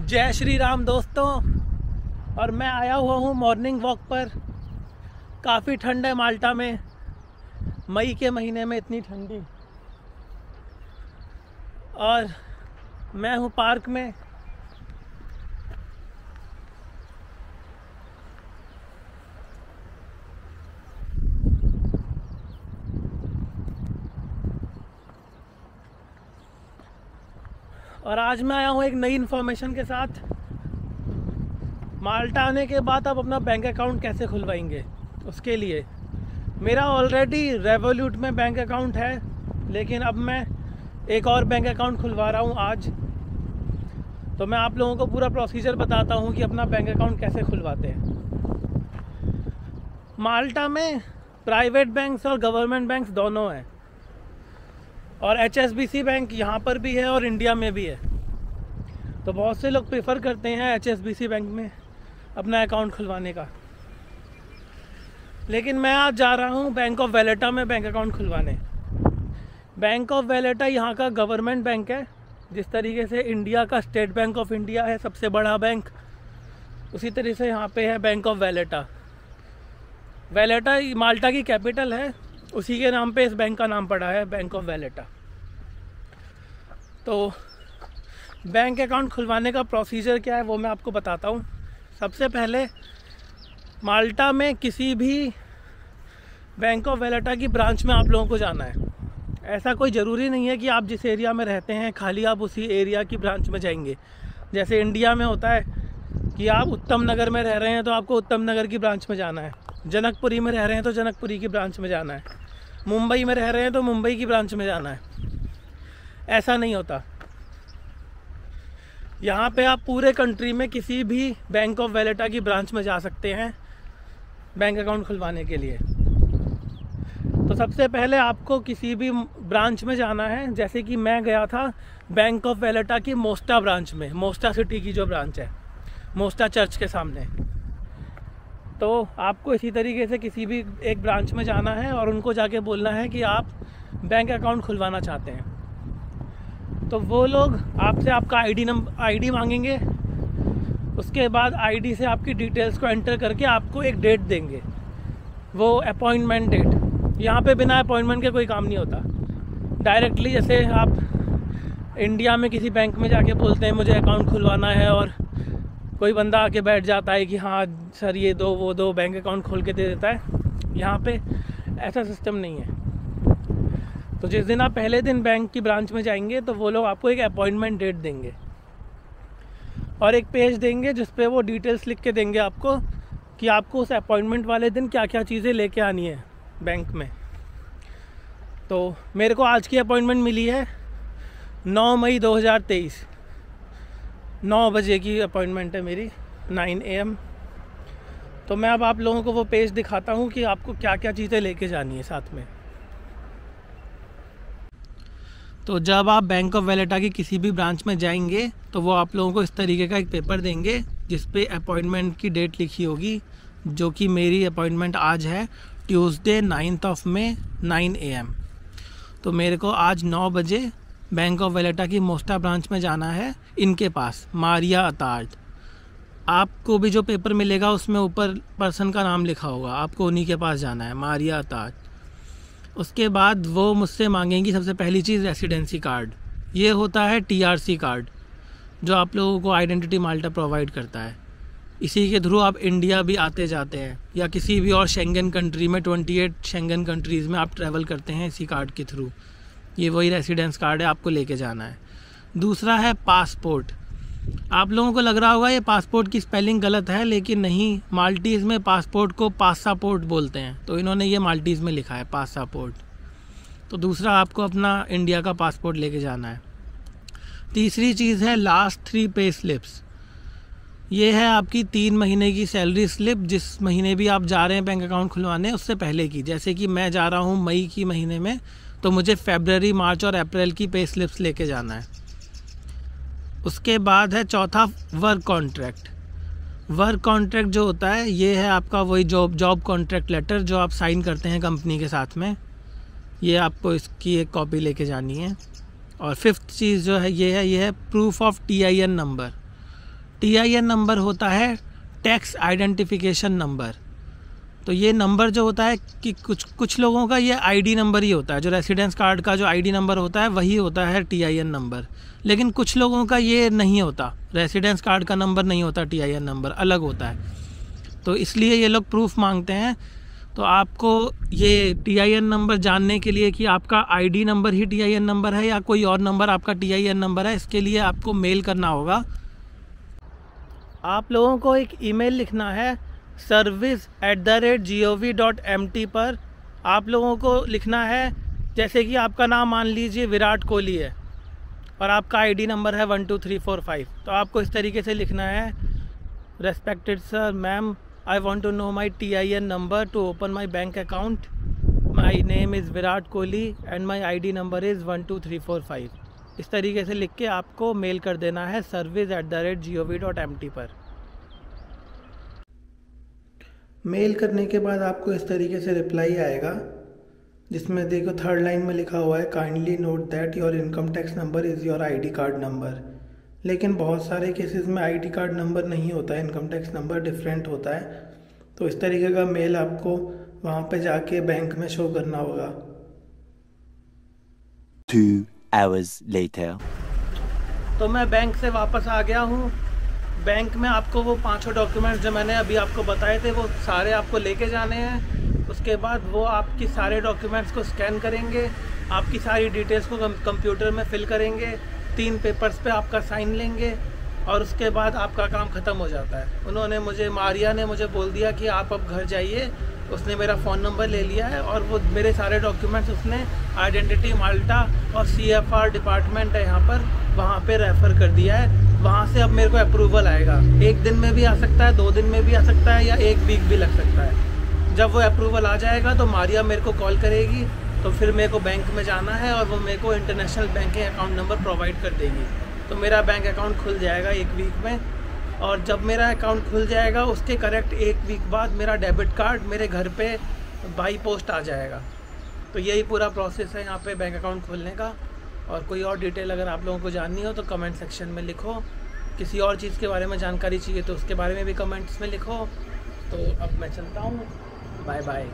जय श्री राम दोस्तों। और मैं आया हुआ हूँ मॉर्निंग वॉक पर। काफ़ी ठंड है माल्टा में, मई के महीने में इतनी ठंडी। और मैं हूँ पार्क में। और आज मैं आया हूँ एक नई इन्फॉर्मेशन के साथ। माल्टा आने के बाद आप अपना बैंक अकाउंट कैसे खुलवाएंगे, उसके लिए मेरा ऑलरेडी रेवोल्यूट में बैंक अकाउंट है, लेकिन अब मैं एक और बैंक अकाउंट खुलवा रहा हूँ आज। तो मैं आप लोगों को पूरा प्रोसीजर बताता हूँ कि अपना बैंक अकाउंट कैसे खुलवाते हैं। माल्टा में प्राइवेट बैंक्स और गवर्नमेंट बैंक्स दोनों हैं, और HSBC बैंक यहाँ पर भी है और इंडिया में भी है। तो बहुत से लोग प्रेफर करते हैं HSBC बैंक में अपना अकाउंट खुलवाने का, लेकिन मैं आज जा रहा हूँ बैंक ऑफ वेलेटा में बैंक अकाउंट खुलवाने। बैंक ऑफ वेलेटा यहाँ का गवर्नमेंट बैंक है। जिस तरीके से इंडिया का स्टेट बैंक ऑफ इंडिया है सबसे बड़ा बैंक, उसी तरीके से यहाँ पे है बैंक ऑफ वेलेटा। वेलेटा माल्टा की कैपिटल है, उसी के नाम पे इस बैंक का नाम पड़ा है, बैंक ऑफ वेलेटा। तो बैंक अकाउंट खुलवाने का प्रोसीजर क्या है वो मैं आपको बताता हूँ। सबसे पहले माल्टा में किसी भी बैंक ऑफ वेलेटा की ब्रांच में आप लोगों को जाना है। ऐसा कोई ज़रूरी नहीं है कि आप जिस एरिया में रहते हैं खाली आप उसी एरिया की ब्रांच में जाएंगे। जैसे इंडिया में होता है कि आप उत्तम नगर में रह रहे हैं तो आपको उत्तम नगर की ब्रांच में जाना है, जनकपुरी में रह रहे हैं तो जनकपुरी की ब्रांच में जाना है, मुंबई में रह रहे हैं तो मुंबई की ब्रांच में जाना है। ऐसा नहीं होता। यहाँ पे आप पूरे कंट्री में किसी भी बैंक ऑफ वेलेटा की ब्रांच में जा सकते हैं बैंक अकाउंट खुलवाने के लिए। तो सबसे पहले आपको किसी भी ब्रांच में जाना है। जैसे कि मैं गया था बैंक ऑफ वेलेटा की मोस्टा ब्रांच में, मोस्टा सिटी की जो ब्रांच है, मोस्टा चर्च के सामने। तो आपको इसी तरीके से किसी भी एक ब्रांच में जाना है और उनको जाके बोलना है कि आप बैंक अकाउंट खुलवाना चाहते हैं। तो वो लोग आपसे आपका आईडी मांगेंगे। उसके बाद आईडी से आपकी डिटेल्स को एंटर करके आपको एक डेट देंगे, वो अपॉइंटमेंट डेट। यहाँ पे बिना अपॉइंटमेंट के कोई काम नहीं होता। डायरेक्टली जैसे आप इंडिया में किसी बैंक में जाके बोलते हैं मुझे अकाउंट खुलवाना है, और कोई बंदा आके बैठ जाता है कि हाँ सर ये दो वो दो, बैंक अकाउंट खोल के दे देता है। यहाँ पे ऐसा सिस्टम नहीं है। तो जिस दिन आप पहले दिन बैंक की ब्रांच में जाएंगे तो वो लोग आपको एक अपॉइंटमेंट डेट देंगे और एक पेज देंगे जिस पे वो डिटेल्स लिख के देंगे आपको कि आपको उस अपॉइंटमेंट वाले दिन क्या क्या चीज़ें लेके आनी है बैंक में। तो मेरे को आज की अपॉइंटमेंट मिली है 9 मई 2023, 9 बजे की अपॉइंटमेंट है मेरी, 9 AM। तो मैं अब आप लोगों को वो पेज दिखाता हूँ कि आपको क्या क्या चीज़ें लेके जानी है साथ में। तो जब आप बैंक ऑफ वेलेटा की किसी भी ब्रांच में जाएंगे तो वो आप लोगों को इस तरीके का एक पेपर देंगे जिस पे अपॉइंटमेंट की डेट लिखी होगी, जो कि मेरी अपॉइंटमेंट आज है ट्यूसडे 9 मई 9 AM। तो मेरे को आज 9 बजे बैंक ऑफ वेलेटा की मोस्टा ब्रांच में जाना है, इनके पास मारिया अतार्ड। आपको भी जो पेपर मिलेगा उसमें ऊपर पर्सन का नाम लिखा होगा, आपको उन्हीं के पास जाना है, मारिया अतार्ड। उसके बाद वो मुझसे मांगेंगी सबसे पहली चीज़ रेसिडेंसी कार्ड। ये होता है TRC कार्ड जो आप लोगों को आइडेंटिटी माल्टा प्रोवाइड करता है। इसी के थ्रू आप इंडिया भी आते जाते हैं या किसी भी और शेंगन कंट्री में, 28 शेंगन कंट्रीज़ में आप ट्रैवल करते हैं इसी कार्ड के थ्रू। ये वही रेसिडेंस कार्ड है, आपको लेके जाना है। दूसरा है पासपोर्ट। आप लोगों को लग रहा होगा ये पासपोर्ट की स्पेलिंग गलत है, लेकिन नहीं, माल्टीज़ में पासपोर्ट को पासापोर्ट बोलते हैं, तो इन्होंने ये माल्टीज़ में लिखा है पासापोर्ट। तो दूसरा आपको अपना इंडिया का पासपोर्ट लेके जाना है। तीसरी चीज़ है लास्ट 3 पे स्लिप्स। ये है आपकी 3 महीने की सैलरी स्लिप, जिस महीने भी आप जा रहे हैं बैंक अकाउंट खुलवाने उससे पहले की। जैसे कि मैं जा रहा हूँ मई की महीने में, तो मुझे फरवरी, मार्च और अप्रैल की पे स्लिप्स लेके जाना है। उसके बाद है चौथा वर्क कॉन्ट्रैक्ट। वर्क कॉन्ट्रैक्ट जो होता है ये है आपका वही जॉब कॉन्ट्रैक्ट लेटर जो आप साइन करते हैं कंपनी के साथ में। ये आपको इसकी एक कॉपी लेके जानी है। और फिफ्थ चीज़ जो है ये है proof of TIN number. TIN number होता है टैक्स आइडेंटिफिकेशन नंबर। तो ये नंबर जो होता है कि कुछ लोगों का ये ID नंबर ही होता है, जो रेसिडेंस कार्ड का जो ID नंबर होता है वही होता है TIN नंबर। लेकिन कुछ लोगों का ये नहीं होता, रेसिडेंस कार्ड का नंबर नहीं होता, TIN नंबर अलग होता है। तो इसलिए ये लोग प्रूफ मांगते हैं। तो आपको ये TIN नंबर जानने के लिए कि आपका ID नंबर ही TIN नंबर है या कोई और नंबर आपका TIN नंबर है, इसके लिए आपको मेल करना होगा। आप लोगों को एक ईमेल लिखना है service@gov.mt पर। आप लोगों को लिखना है, जैसे कि आपका नाम मान लीजिए विराट कोहली है और आपका ID नंबर है 12345। तो आपको इस तरीके से लिखना है, respected sir ma'am, I want to know my TIN number to open my bank account. My name is Virat Kohli and my ID number is 12345। इस तरीके से लिख के आपको मेल कर देना है service@gov.mt पर। मेल करने के बाद आपको इस तरीके से रिप्लाई आएगा, जिसमें देखो थर्ड लाइन में लिखा हुआ है kindly note that your income tax number is your ID card number. लेकिन बहुत सारे केसेस में ID कार्ड नंबर नहीं होता है, इनकम टैक्स नंबर डिफरेंट होता है। तो इस तरीके का मेल आपको वहाँ पे जाके बैंक में शो करना होगा। 2 hours later। तो मैं बैंक से वापस आ गया हूँ। बैंक में आपको वो 5 डॉक्यूमेंट्स जो मैंने अभी आपको बताए थे वो सारे आपको लेके जाने हैं। उसके बाद वो आपकी सारे डॉक्यूमेंट्स को स्कैन करेंगे, आपकी सारी डिटेल्स को कंप्यूटर में फिल करेंगे, 3 पेपर्स पे आपका साइन लेंगे और उसके बाद आपका काम ख़त्म हो जाता है। उन्होंने मुझे, मारिया ने मुझे बोल दिया कि आप अब घर जाइए। उसने मेरा फ़ोन नंबर ले लिया है और वो मेरे सारे डॉक्यूमेंट्स उसने आइडेंटिटी माल्टा और CFR डिपार्टमेंट है यहाँ पर, वहाँ पे रेफ़र कर दिया है। वहाँ से अब मेरे को अप्रूवल आएगा। 1 दिन में भी आ सकता है, 2 दिन में भी आ सकता है या 1 वीक भी लग सकता है। जब वो अप्रूवल आ जाएगा तो मारिया मेरे को कॉल करेगी, तो फिर मेरे को बैंक में जाना है और वो मेरे को international banking account number provide कर देगी। तो मेरा बैंक अकाउंट खुल जाएगा 1 वीक में। और जब मेरा अकाउंट खुल जाएगा उसके करेक्ट 1 वीक बाद मेरा डेबिट कार्ड मेरे घर पे बाई पोस्ट आ जाएगा। तो यही पूरा प्रोसेस है यहाँ पे बैंक अकाउंट खोलने का। और कोई और डिटेल अगर आप लोगों को जाननी हो तो कमेंट सेक्शन में लिखो। किसी और चीज़ के बारे में जानकारी चाहिए तो उसके बारे में भी कमेंट्स में लिखो। तो अब मैं चलता हूँ, बाय बाय।